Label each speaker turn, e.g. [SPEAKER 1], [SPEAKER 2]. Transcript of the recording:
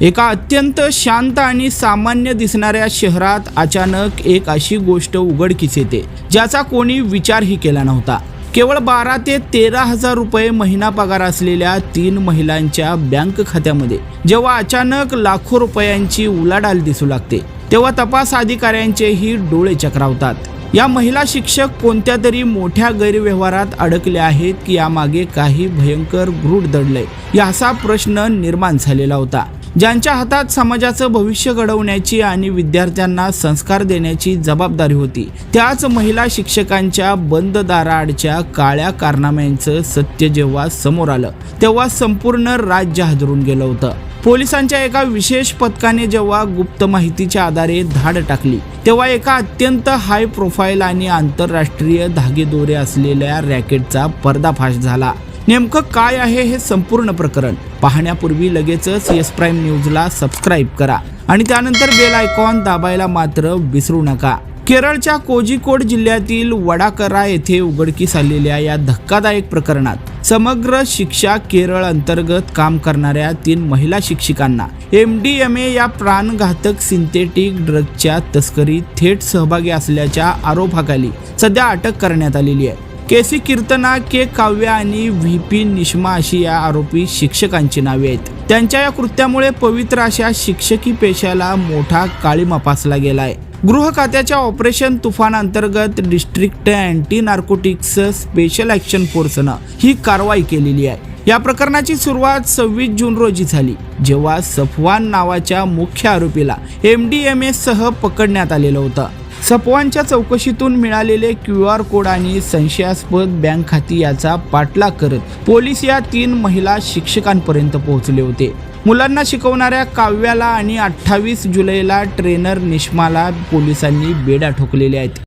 [SPEAKER 1] एका अत्यंत शांत आणि सामान्य दिसणाऱ्या शहरात अचानक एक अशी गोष्ट उघडकीस येते ज्याचा कोणी विचारही केला नव्हता। केवळ 12 ते 13 हजार रुपये महिना पगार असलेल्या 3 महिलांच्या बँक खात्यामध्ये जेव्हा अचानक लाखो रुपयांची उलाढाल दिसू लागते तेव्हा तपास अधिकाऱ्यांचेही डोळे चक्रावतात। या महिला शिक्षक कोणत्या तरी मोठ्या गैरव्यवहारात अडकले आहेत की यामागे काही भयंकर गूढ दडलंय याचा प्रश्न निर्माण झालेला होता। ज्यांच्या हातात समाजाचं भविष्य घडवण्याची आणि विद्यार्थ्यांना संस्कार देण्याची जबाबदारी होती त्याच महिला शिक्षकांच्या बंद दाराआडच्या काळ्या कारनाम्यांचं सत्य जेव्हा समोर आलं तेव्हा संपूर्ण राज्य हादरून गेलं होतं। पोलिसांच्या एका विशेष पथकाने जेव्हा गुप्त माहितीच्या आधारे धाड टाकली तेव्हा एका अत्यंत हाय प्रोफाईल आणि आंतरराष्ट्रीय धागेदोरे असलेल्या रॅकेटचा पर्दाफाश झाला। नेमकं काय आहे हे संपूर्ण प्रकरण पाहण्यापूर्वी लगेचच येस प्राईम न्यूजला सबस्क्राईब करा आणि त्यानंतर बेल आयकॉन दाबायला मात्र विसरू नका। केरळच्या कोझिकोड जिल्ह्यातील वडाकरा येथे उघडकीस आलेल्या या धक्कादायक प्रकरणात समग्र शिक्षा केरळ अंतर्गत काम करणाऱ्या 3 महिला शिक्षिकांना MDMA या प्राणघातक सिंथेटिक ड्रगच्या तस्करीत थेट सहभागी असल्याच्या आरोपाखाली सध्या अटक करण्यात आलेली आहे। केसी कीर्तना, के काव्या आणि VP निष्मा अशी या आरोपी शिक्षकांची नावे आहेत। त्यांच्या या कृत्यामुळे पवित्र अशा शिक्षकी पेशाला मोठा काळीमा फासला गेलाय। गृह खात्याच्या ऑपरेशन तुफान अंतर्गत district anti narcotics special action फोर्सनं ही कारवाई केलेली आहे। या प्रकरणाची सुरुवात 26 जून रोजी झाली जेव्हा सफवान नावाच्या मुख्य आरोपीला MDMA सह पकडण्यात आलेलं होतं। सफवानच्या चौकशीतून मिळालेले QR कोड आणि संशयास्पद बँक खाती याचा पाठलाग करत पोलीस या 3 महिला शिक्षकांपर्यंत पोहोचले होते। मुलांना शिकवणाऱ्या काव्याला आणि 28 जुलैला ट्रेनर निष्माला पोलिसांनी बेड्या ठोकलेल्या आहेत।